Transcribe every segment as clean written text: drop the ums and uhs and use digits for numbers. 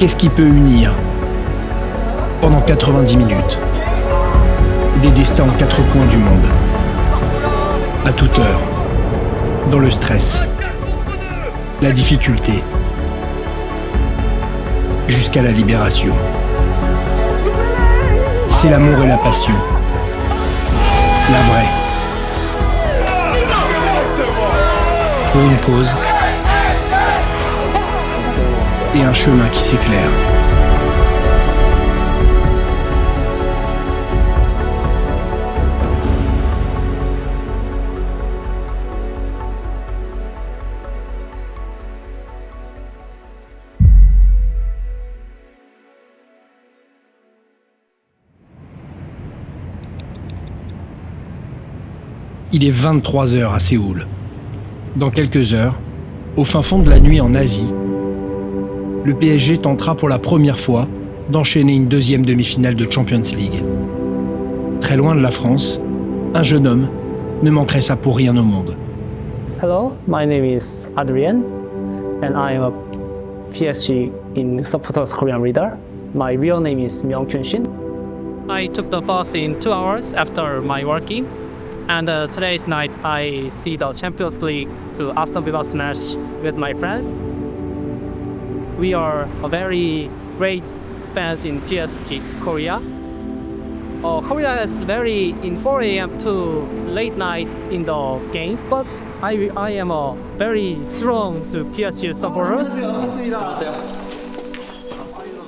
Qu'est-ce qui peut unir pendant 90 minutes des destins aux quatre coins du monde, à toute heure, dans le stress, la difficulté, jusqu'à la libération. C'est l'amour et la passion, la vraie. Pour une cause et un chemin qui s'éclaire. Il est 23h à Séoul. Dans quelques heures, au fin fond de la nuit en Asie, le PSG tentera pour la première fois d'enchaîner une deuxième demi-finale de Champions League. Très loin de la France, un jeune homme ne manquerait ça pour rien au monde. Hello, my name is Adrian, and I am a PSG in Supporters Korean Reader. My real name is Myung-Kyun Shin. I took the bus in 2 hours after my working. And today's night, I see the Champions League to Aston Villa's match with my friends. We are a very great fans in PSG Korea. Korea is very in 4 a.m. to late night in the game, but I am very strong to PSG supporters.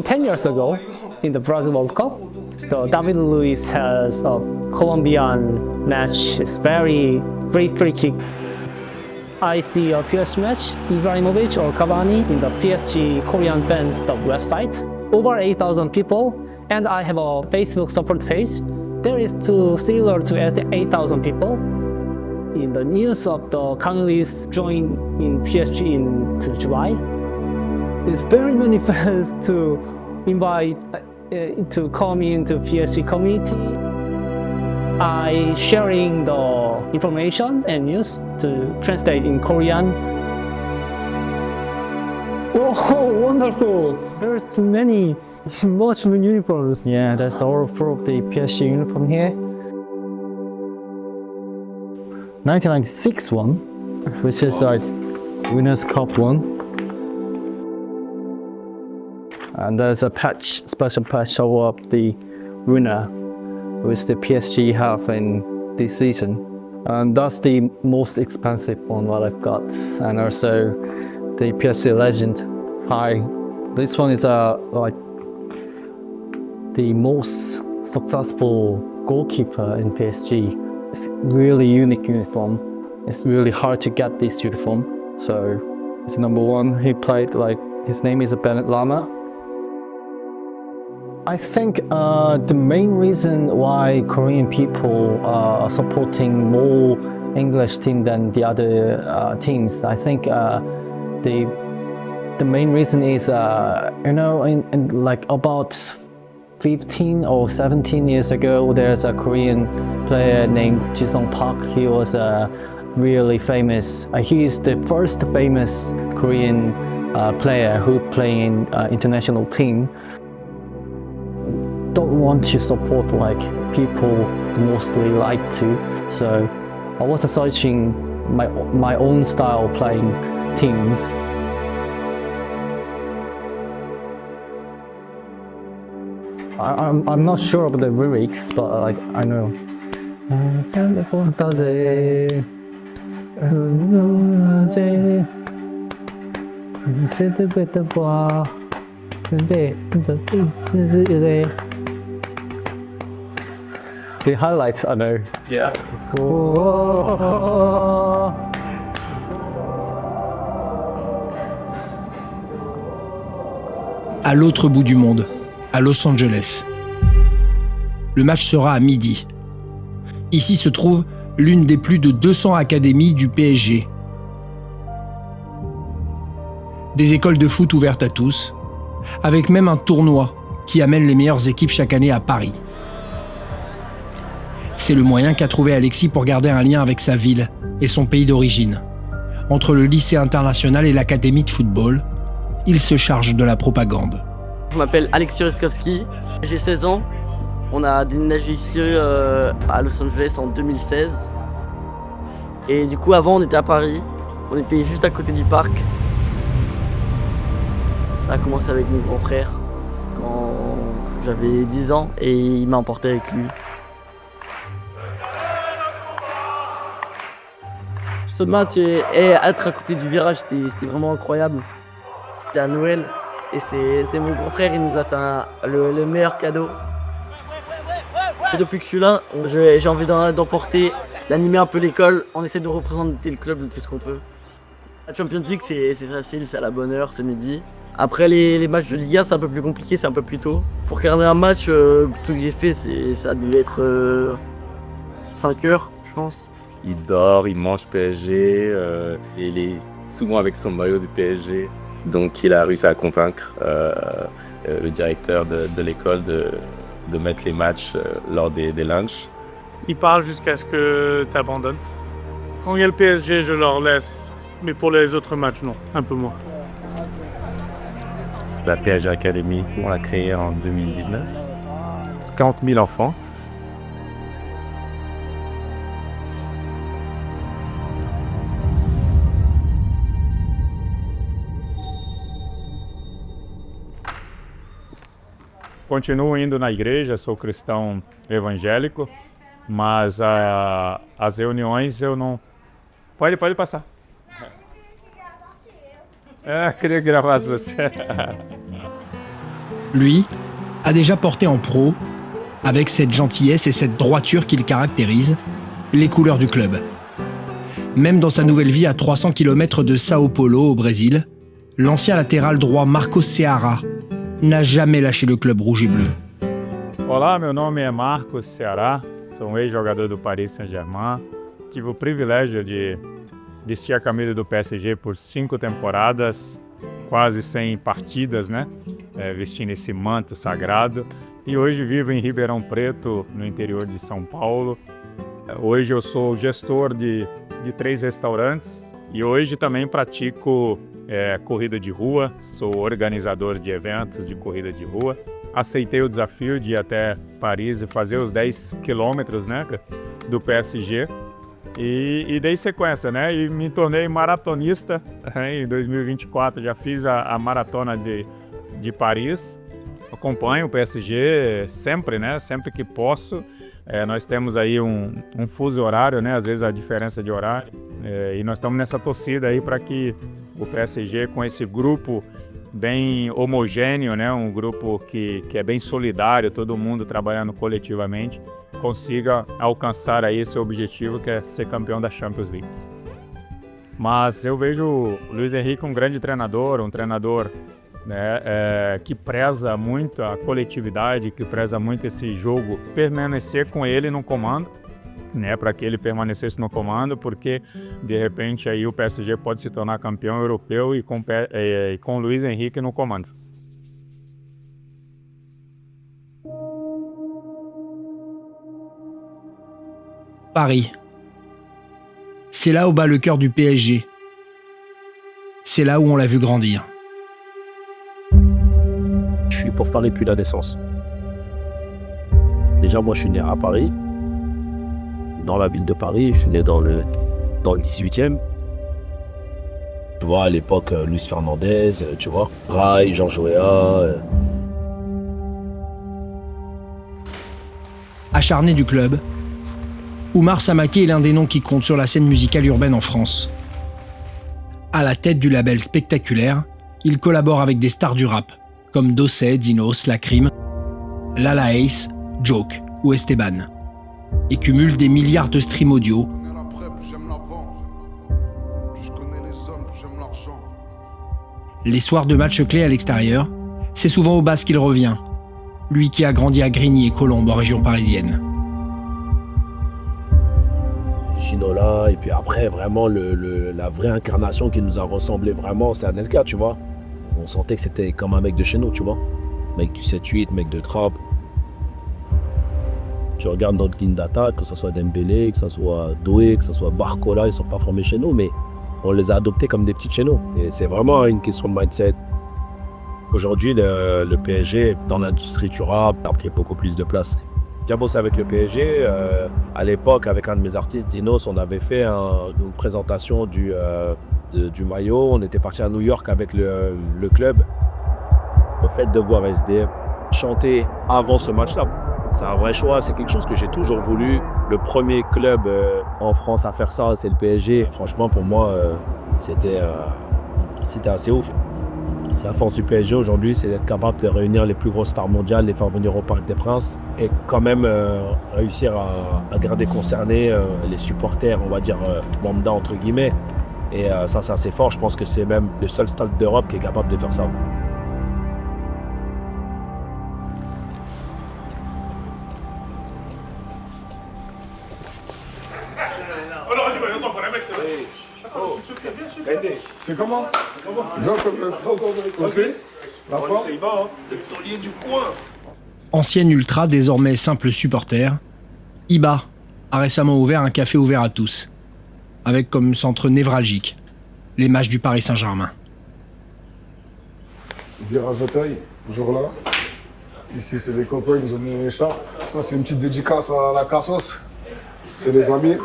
10 years ago, in the Brazil World Cup, the David Luiz has a Colombian match. It's very great free kick. I see a PSG match, Ibrahimovic or Cavani in the PSG Korean fans website. Over 8,000 people, and I have a Facebook support page. There is similar to 8,000 people. In the news of the Kang Lee's join in PSG in July, there's very many fans to invite to come into PSG community. I sharing the information and news to translate in Korean. Oh, wonderful! There's much uniforms. Yeah, that's all for the PSG uniform here. 1996 one, which is like Winners' Cup one. And there's a special patch of the winner, which the PSG have in this season. And that's the most expensive one that I've got. And also the PSG Legend High. This one is like the most successful goalkeeper in PSG. It's really unique uniform. It's really hard to get this uniform. So it's number one. He played his name is Bennett Lama. I think the main reason why Korean people are supporting more English team than the other teams, I think the main reason is in like about 15 or 17 years ago, there's a Korean player named Ji-sung Park. He was really famous. He is the first famous Korean player who played in international team. Don't want to support like people mostly like to, so I was searching my own style playing teams. I'm not sure about the lyrics, but I know. The highlights, I know. Yeah. À l'autre bout du monde, à Los Angeles. Le match sera à midi. Ici se trouve l'une des plus de 200 académies du PSG. Des écoles de foot ouvertes à tous, avec même un tournoi qui amène les meilleures équipes chaque année à Paris. C'est le moyen qu'a trouvé Alexis pour garder un lien avec sa ville et son pays d'origine. Entre le lycée international et l'académie de football, il se charge de la propagande. Je m'appelle Alexis Ruskowski, j'ai 16 ans. On a déménagé ici à Los Angeles en 2016. Et du coup, avant, on était à Paris. On était juste à côté du parc. Ça a commencé avec mon grand frère quand j'avais 10 ans et il m'a emporté avec lui. Ce match et être à côté du virage, c'était vraiment incroyable. C'était à Noël et c'est mon grand frère, il nous a fait le meilleur cadeau. Et depuis que je suis là, j'ai envie d'emporter, d'animer un peu l'école. On essaie de représenter le club le plus qu'on peut. La Champions League, c'est facile, c'est à la bonne heure, c'est midi. Après les matchs de Liga, c'est un peu plus compliqué, c'est un peu plus tôt. Pour regarder un match, tout que j'ai fait, ça devait être 5 heures, je pense. Il dort, il mange PSG, et il est souvent avec son maillot du PSG. Donc il a réussi à convaincre le directeur de l'école de mettre les matchs lors des lunchs. Ils parlent jusqu'à ce que tu abandonnes. Quand il y a le PSG, je leur laisse. Mais pour les autres matchs, non, un peu moins. La PSG Academy, on l'a créée en 2019. 40 000 enfants. Continuo indo na igreja, sou cristão evangélico, mas as reuniões eu não... Pode passar. Queria gravar você. Lui a déjà porté en pro, avec cette gentillesse et cette droiture qui le caractérise, les couleurs du club. Même dans sa nouvelle vie à 300 km de Sao Paulo au Brésil, l'ancien latéral droit Marcos Ceará n'a jamais lâché le club rouge et bleu. Olá, meu nome é Marcos Ceará, sou um ex-jogador do Paris Saint-Germain. Tive o privilégio de vestir a camisa do PSG por 5 temporadas, quase 100 partidas, né? Vestindo esse manto sagrado. E hoje vivo em Ribeirão Preto, no interior de São Paulo. Hoje eu sou gestor de 3 restaurantes e hoje também pratico corrida de rua, sou organizador de eventos de corrida de rua. Aceitei o desafio de ir até Paris e fazer os 10 quilômetros, né, do PSG. E dei sequência, né? E me tornei maratonista em 2024. Já fiz a maratona de Paris. Acompanho o PSG sempre, né? Sempre que posso. Nós temos aí um fuso horário, né? Às vezes a diferença de horário. E nós estamos nessa torcida aí para que o PSG, com esse grupo bem homogêneo, né? Um grupo que é bem solidário, todo mundo trabalhando coletivamente, consiga alcançar aí esse objetivo que é ser campeão da Champions League. Mas eu vejo o Luiz Henrique um grande treinador, né, que preza muito a coletividade, que preza muito esse jogo, permanecer com ele no comando, né, para que ele permanecesse no comando, porque de repente aí o PSG pode se tornar campeão europeu e com o Luiz Henrique no comando. Paris. C'est là où bat le cœur du PSG. C'est là où on l'a vu grandir. Je suis pour Paris depuis la naissance. Déjà, moi, je suis né à Paris, dans la ville de Paris. Je suis né dans le 18e. Tu vois, à l'époque, Luis Fernandez, tu vois, Rai, Georges Weah. Acharné du club, Oumar Samaké est l'un des noms qui compte sur la scène musicale urbaine en France. À la tête du label Spectaculaire, il collabore avec des stars du rap, comme Dossé, Dinos, Lacrim, Lala Ace, Joke ou Esteban, et cumule des milliards de streams audio. Les soirs de matchs clés à l'extérieur, c'est souvent au basque qu'il revient, lui qui a grandi à Grigny et Colombes en région parisienne. Ginola, et puis après, vraiment, la vraie incarnation qui nous a ressemblé vraiment, c'est Anelka, tu vois. On sentait que c'était comme un mec de chez nous, tu vois. Mec du 7-8, mec de trap. Tu regardes notre ligne d'attaque, que ce soit Dembélé, que ce soit Doué, que ce soit Barcola, ils sont pas formés chez nous, mais on les a adoptés comme des petits chez nous. Et c'est vraiment une question de mindset. Aujourd'hui, le PSG, dans l'industrie du rap, a pris beaucoup plus de place. J'ai bossé avec le PSG. À l'époque, avec un de mes artistes, Dinos, on avait fait une présentation du maillot. On était parti à New York avec le club. Le fait de voir SD chanter avant ce match-là, c'est un vrai choix. C'est quelque chose que j'ai toujours voulu. Le premier club en France à faire ça, c'est le PSG. Franchement, pour moi, c'était assez ouf. C'est la force du PSG aujourd'hui, c'est d'être capable de réunir les plus grosses stars mondiales, les faire venir au Parc des Princes et quand même réussir à garder concernés les supporters, on va dire lambda entre guillemets. Et ça, c'est assez fort. Je pense que c'est même le seul stade d'Europe qui est capable de faire ça. C'est comment? Ok. La forme. Ancien ultra, désormais simple supporter, Iba a récemment ouvert un café ouvert à tous, avec comme centre névralgique les matchs du Paris Saint-Germain. Virage Auteuil, toujours là. Ici, c'est les copains qui nous ont mis une écharpe. Ça, c'est une petite dédicace à la Cassos. C'est les amis.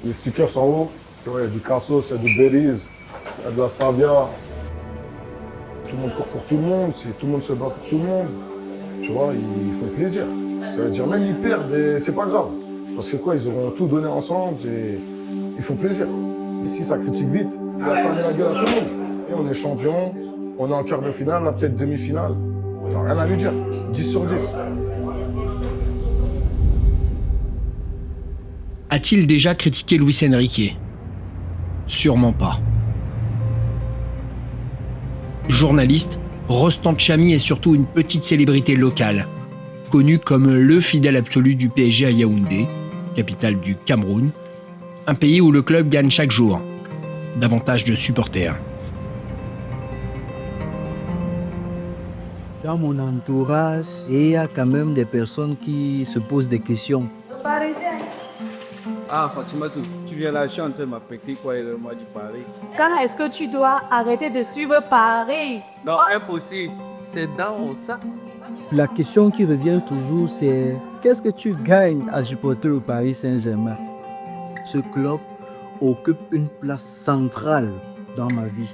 Les stickers sont hauts. Il y a du Cassos, il y a du Belize, il y a de la Stavia. Tout le monde court pour tout le monde, tout le monde se bat pour tout le monde. Tu vois, ils font plaisir. Ça veut dire même ils perdent et c'est pas grave. Parce que quoi, ils auront tout donné ensemble et ils font plaisir. Ici, ça critique vite. Il a fermé la gueule à tout le monde. Et on est champion, on est en quart de finale, là peut-être demi-finale. T'as rien à lui dire. 10 sur 10. A-t-il déjà critiqué Luis Enrique ? Sûrement pas. Journaliste, Rostand Chami est surtout une petite célébrité locale, connu comme le fidèle absolu du PSG à Yaoundé, capitale du Cameroun, un pays où le club gagne chaque jour davantage de supporters. Dans mon entourage, il y a quand même des personnes qui se posent des questions. Ah, Fatimatou, tu viens là, je suis en train de m'affecter quoi et le mois du Paris. Quand est-ce que tu dois arrêter de suivre Paris? Non, impossible. C'est dans mon sac. La question qui revient toujours, c'est qu'est-ce que tu gagnes à supporter le Paris Saint-Germain? Ce club occupe une place centrale dans ma vie.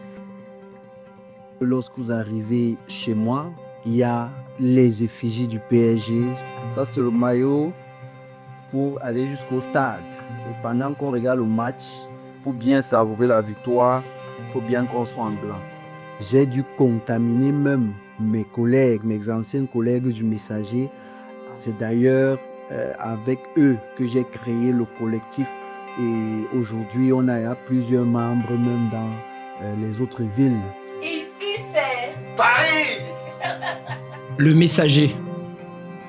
Lorsque vous arrivez chez moi, il y a les effigies du PSG. Ça, c'est le maillot pour aller jusqu'au stade. Et pendant qu'on regarde le match, pour bien savourer la victoire, il faut bien qu'on soit en blanc. J'ai dû contaminer même mes collègues, mes anciens collègues du Messager. C'est d'ailleurs avec eux que j'ai créé le collectif. Et aujourd'hui, on a plusieurs membres même dans les autres villes. Ici, c'est Paris. Le Messager,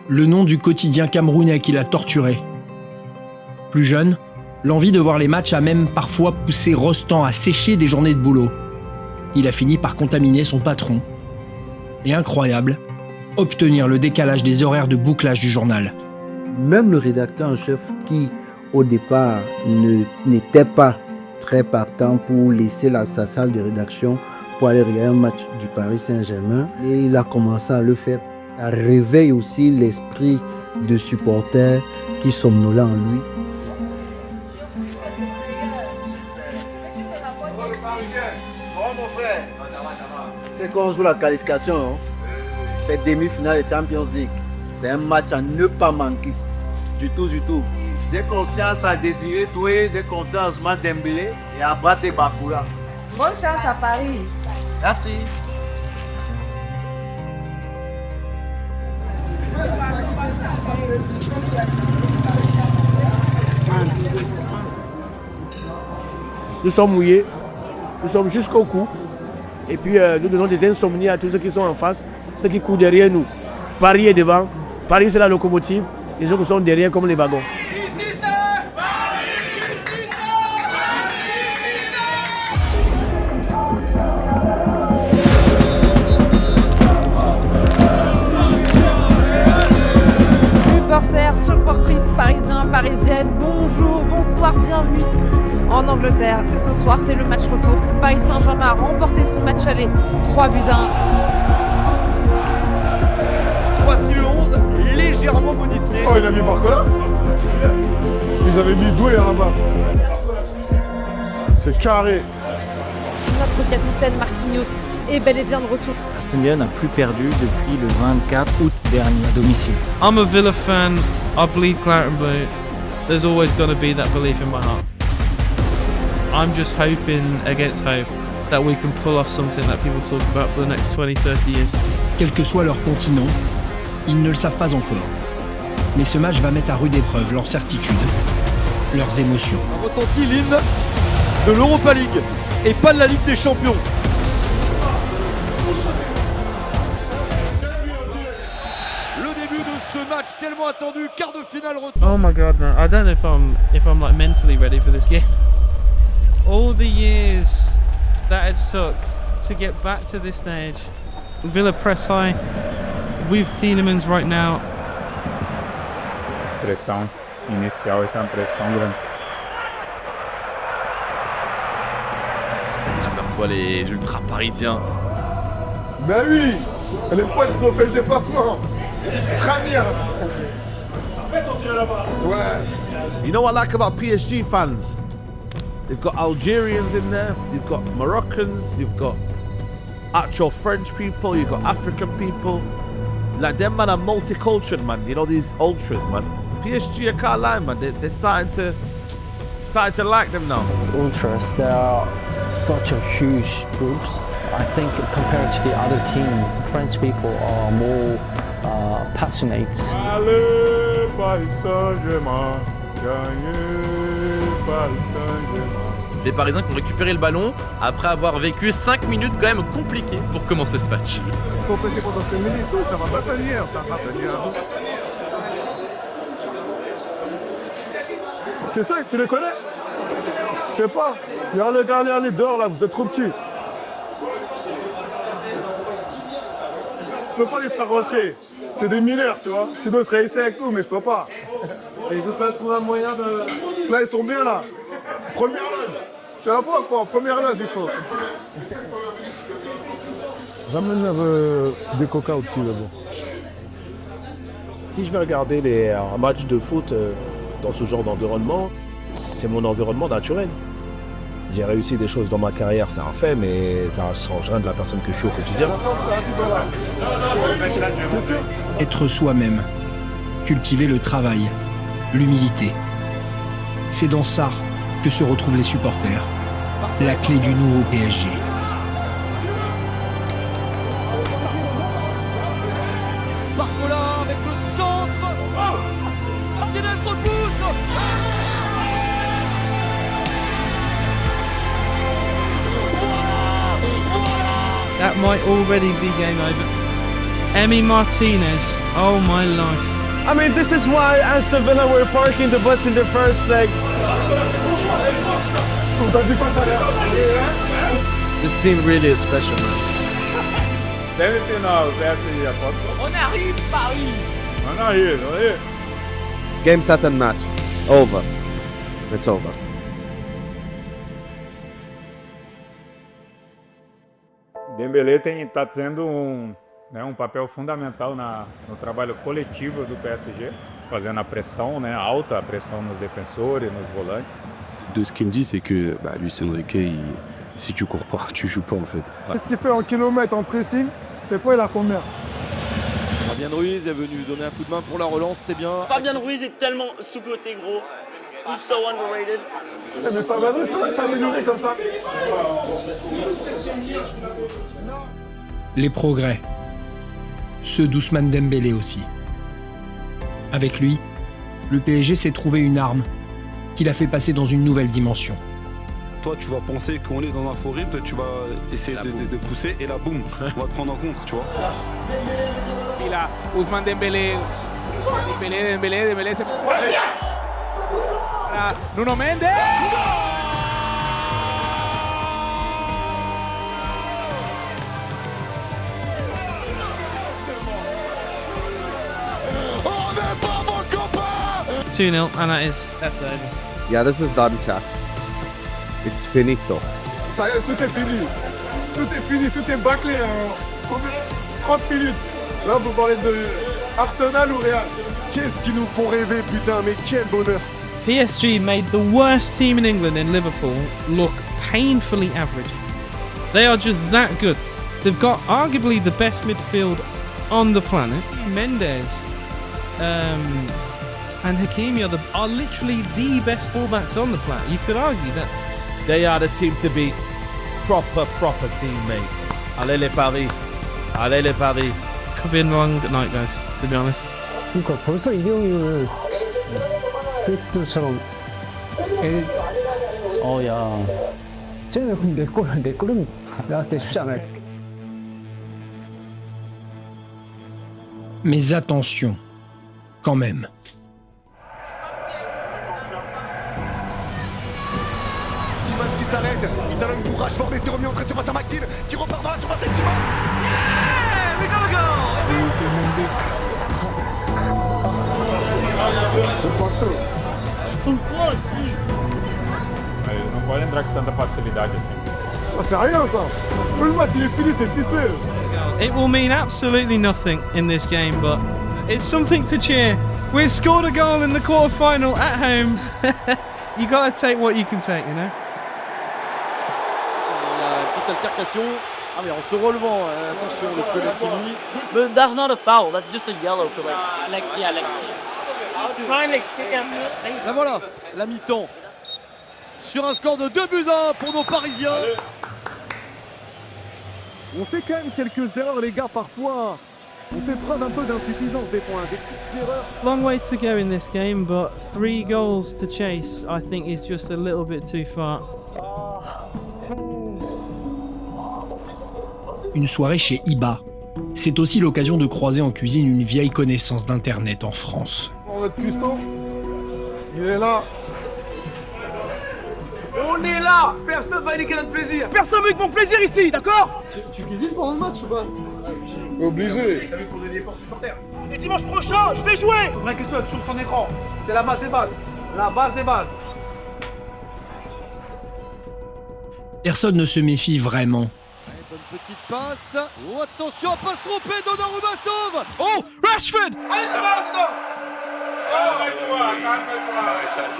le nom du quotidien camerounais qu'il a torturé. Plus jeune, l'envie de voir les matchs a même parfois poussé Rostand à sécher des journées de boulot. Il a fini par contaminer son patron. Et incroyable, obtenir le décalage des horaires de bouclage du journal. Même le rédacteur en chef qui, au départ, n'était pas très partant pour laisser sa salle de rédaction pour aller regarder un match du Paris Saint-Germain. Et il a commencé à le faire. Ça réveille aussi l'esprit de supporters qui somnolent en lui. C'est qu'on joue la qualification, hein? C'est demi-finale de Champions League. C'est un match à ne pas manquer. Du tout, du tout. J'ai confiance à Désiré Doué, j'ai confiance à Dembélé et à Bate Bakura. Bonne chance à Paris. Merci. Nous sommes mouillés, nous sommes jusqu'au cou. Et puis nous donnons des insomnies à tous ceux qui sont en face, ceux qui courent derrière nous. Paris est devant, Paris c'est la locomotive, les autres sont derrière comme les wagons. Supporters, supportrices parisiens, parisiennes, bonjour, bonsoir, bienvenue ici en en Angleterre. C'est ce soir, c'est le match retour. Paris Saint-Germain a remporté son match aller 3 buts à 1. Voici le 11 légèrement modifié. Oh, il a mis Barcola. Ils avaient mis Doué à la base. C'est carré. Notre capitaine Marquinhos est bel et bien de retour. Aston Villa n'a plus perdu depuis le 24 août dernier à domicile. I'm a Villa fan. I bleed claret and blue. There's always going to be that belief in my heart. I'm just hoping against hope that we can pull off something that people talk about for the next 20, 30 years. Quel que soit leur continent, ils ne le savent pas encore. Mais ce match va mettre à rude épreuve leurs certitudes, leurs émotions. Retentit l'hymne de l'Europa League et pas de la Ligue des Champions. Le début de ce match tellement attendu, quart de finale retour. Oh my god, man. I don't know if I'm like mentally ready for this game. All the years that it took to get back to this stage. Villa press high. With Tielemans right now. Pressão inicial, essa é uma pressão grande. J'aperçois les ultras parisiens. Ben oui, les potes ils ont fait le déplacement. Très bien. Ouais. You know what I like about PSG fans? They've got Algerians in there, you've got Moroccans, you've got actual French people, you've got African people. Like them man are multicultural, man. You know these ultras, man. PSG, I can't lie, man. They're starting to like them now. Ultras, there are such a huge groups. I think compared to the other teams, French people are more passionate. Allez, Paris Saint-Germain, gagnez, Paris Saint-Germain. Les Parisiens qui ont récupéré le ballon après avoir vécu 5 minutes quand même compliquées pour commencer ce match. Faut passer pendant 5 minutes, ça va pas tenir, ça va pas tenir. C'est ça, tu les connais? Je sais pas. Regarde le gardien, les dehors là, vous êtes trop petits. Je peux pas les faire rentrer. C'est des mineurs, tu vois. Sinon, ils seraient ici avec nous, mais je peux pas. Et ils veulent pas trouver un moyen de. Là, ils sont bien là. Première loge. Tu vois pas quoi? Première loge, ils sont. J'amène des coca au petit là-bas. Si je vais regarder un match de foot dans ce genre d'environnement, c'est mon environnement naturel. J'ai réussi des choses dans ma carrière, c'est un fait, mais ça ne change rien de la personne que je suis au quotidien. Être soi-même, cultiver le travail, l'humilité. C'est dans ça que se retrouvent les supporters, la clé du nouveau PSG. Barcola avec le centre. Martinez repousse. That might already be game over. Emi Martinez, oh my life. I mean, this is why Aston Villa were parking the bus in the first leg. This team really is special, man. Semifinal, PSG apostol. On arrive, Paris. On arrive. Game, set and match. Over. It's over. Dembélé está tendo um papel fundamental no trabalho coletivo do PSG, fazendo a pressão alta, a pressão nos defensores, nos volantes. De ce qu'il me dit, c'est que Luis Enrique, si tu cours pas, tu joues pas en fait. Qu'est-ce qu'il fait en kilomètres en pressing? C'est quoi, il a combien? Fabien Ruiz est venu donner un coup de main pour la relance, c'est bien. Fabien Ruiz est tellement sous-coté, gros. He's so underrated. Mais Fabien Ruiz, comment il s'est amélioré comme ça? Les progrès. Ceux d'Ousmane Dembélé aussi. Avec lui, le PSG s'est trouvé une arme qu'il a fait passer dans une nouvelle dimension. Toi, tu vas penser qu'on est dans un faux rythme, tu vas essayer de pousser et là, boum, on va te prendre en compte, tu vois. Et là, Ousmane Dembélé. Dembélé, c'est... Voilà, Nuno Mendes. On n'est pas vos copains. 2-0, and that's over. Yeah, this is done, chat. It's finito. Ça y est, tout est fini. Tout est fini, tout est bâclé. Combien 30 minutes. Là, vous parlez de Arsenal ou Real. Qu'est-ce qu'ils nous font rêver, putain, mais quel bonheur. PSG made the worst team in England in Liverpool look painfully average. They are just that good. They've got arguably the best midfield on the planet. Mendes and Hakimi are literally the best fullbacks on the planet. You could argue that. They are the team to beat. Proper team, mate. Allez les paris. Allez les paris. Could be a long night, guys, to be honest. 그러니까 벌써 이경유를 페스트처럼 야 쟤는 내 골은 나왔을 때 쉽지 않아요. Mais attention, quand même. Timans qui s'arrête, il talonne pour Rashford et c'est remis en train de surface à McGinn qui repart dans la surface avec Timans. Yeah, we gotta go! Não pode entrar com tanta facilidade assim. C'est rien ça. Tout le match il est fini, c'est ficelé. It will mean absolutely nothing in this game, but it's something to cheer. We've scored a goal in the quarter-final at home. You gotta take what you can take, you know? La petite altercation. Ah mais en se relevant, attention le peu d'Hakimi. But that's not a foul, that's just a yellow for like Alexis. He's trying to kick him. La voilà, la mi-temps. Sur un score de 2-1 pour nos Parisiens. On fait quand même quelques erreurs les gars parfois. On fait preuve un peu d'insuffisance des fois, des petites erreurs. Long way to go in this game, but 3 goals to chase, I think, is just a little bit too far. Une soirée chez Iba. C'est aussi l'occasion de croiser en cuisine une vieille connaissance d'Internet en France. Notre cuistot, il est là. On est là. Personne va niquer notre plaisir. Personne veut que mon plaisir ici, d'accord? Tu cuisines pendant le match ou pas? Obligé. Pour donner des forces supporters. Et dimanche prochain, je vais jouer. Vraie question, toujours son écran. C'est la base des bases. La base des bases. Personne ne se méfie vraiment. Bonne petite passe. Oh attention, pas se tromper, Donnarumma sauve. Oh, Rashford. Allez devant.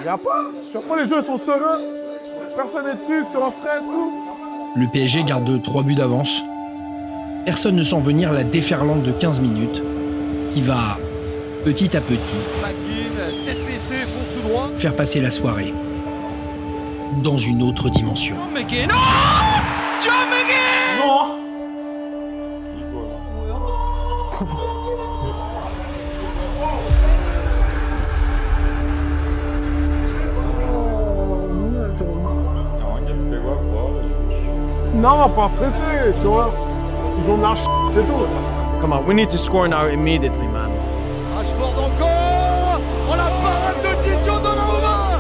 Y a pas. Sur quoi les jeux sont sereins. Personne n'est nul sur leur stress, tout. Le PSG garde 3 buts d'avance. Personne ne sent venir la déferlante de 15 minutes qui va, petit à petit, McGinn, tête baissée, fonce tout droit. faire passer la soirée dans une autre dimension. McGinn. Oh, John McGinn. Non. Non, pas stressé, tu vois. Ils ont de la c'est tout. Come on, we need to score now immediately, man. Rashford encore. Oh la parade de Dijon Donnarumma.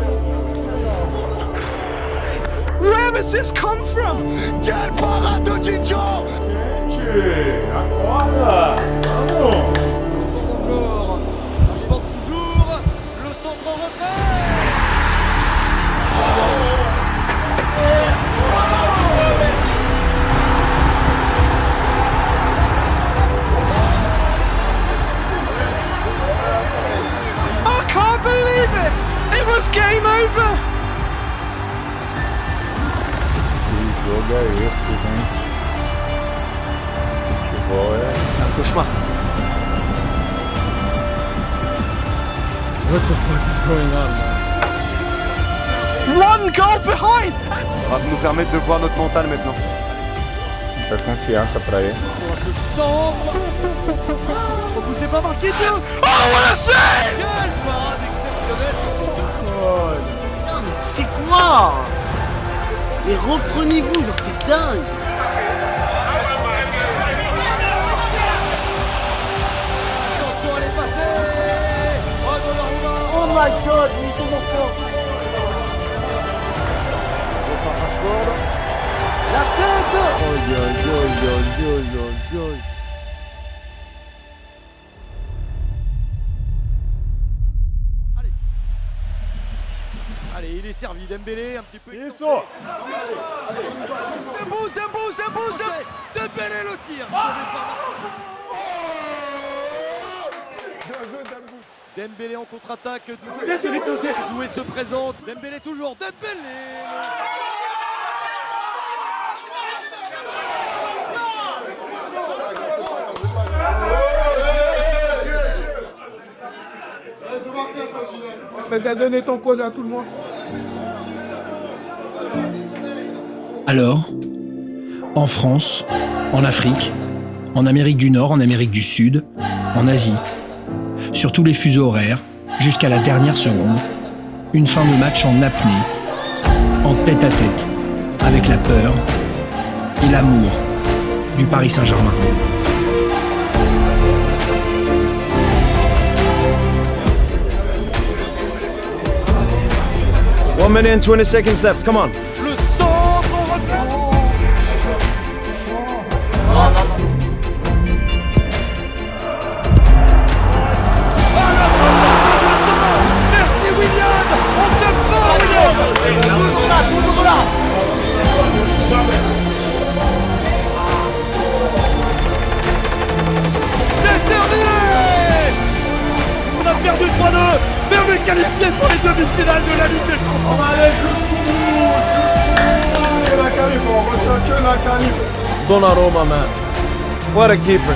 Where has this come from? Quelle parade de Dijon. Acorda! Vamos! Rashford encore. Rashford toujours. Le centre en retrait. I can't believe it! It was game over! Que jogo é esse, gente? Futebol é un cauchemar. What the fuck is going on, man? One goal behind! Ça va nous permettre de voir notre mental maintenant. muita confiança pra ele. Sombre. Repoussé par Marquinhos. Oh, what a save! Quelle parade exceptionnelle. C'est quoi? Mais reprenez-vous, genre c'est dingue! Attention, elle est passée. Oh, Donnarumma. Oh my god, il est tellement fort! La tête. Aïe, aïe, aïe, aïe, aïe, aïe, aïe. Allez, il est servi. Dembélé un petit peu. Isso. Tempo. Dembélé le tir. Dembélé en contre-attaque. Doué se présente. Dembélé toujours. Dembélé. Mais t'as donné ton code à tout le monde. Alors, en France, en Afrique, en Amérique du Nord, en Amérique du Sud, en Asie, sur tous les fuseaux horaires, jusqu'à la dernière seconde, une fin de match en apnée, en tête-à-tête, avec la peur et l'amour du Paris Saint-Germain. One minute and 20 seconds left, come on. Le centre au retour. Merci William. On te prend William. Toujours là. C'est terminé. On a perdu 3-2, mais on est qualifié pour les demi-finales de la Ligue des Champions. On va aller jusqu'au bout. Que la qualif, on retient que la qualif. Donnarumma, man. What a keeper.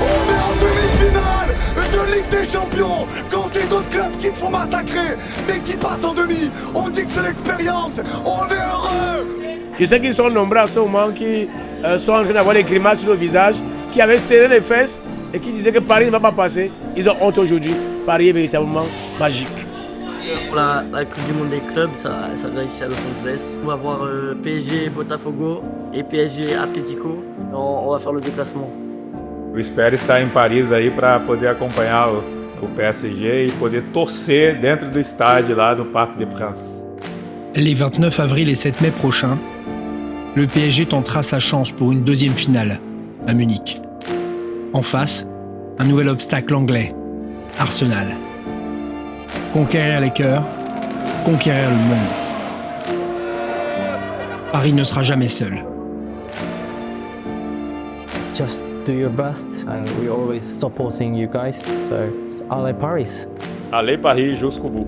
On est en demi-finale de Ligue des Champions. Quand c'est d'autres clubs qui se font massacrer, mais qui passent en demi, on dit que c'est l'expérience. On est heureux. Je sais qu'ils sont nombreux à ce moment qui sont en train d'avoir des grimaces sur le visage, qui avaient serré les fesses et qui disaient que Paris ne va pas passer. Ils ont honte aujourd'hui. Paris est véritablement magique. Pour la Coupe du Monde des clubs, ça va ici à Los Angeles. On va voir PSG Botafogo et PSG Atlético. On va faire le déplacement. Eu espero estar em Paris aí para poder acompanhar o PSG e poder torcer dentro do estádio lá do Parc des Princes. Les 29 avril et 7 mai prochains, le PSG tentera sa chance pour une deuxième finale à Munich. En face, un nouvel obstacle anglais, Arsenal. Conquérir les cœurs, conquérir le monde. Paris ne sera jamais seul. Just do your best, and we're always supporting you guys. So, allez Paris. Allez Paris jusqu'au bout.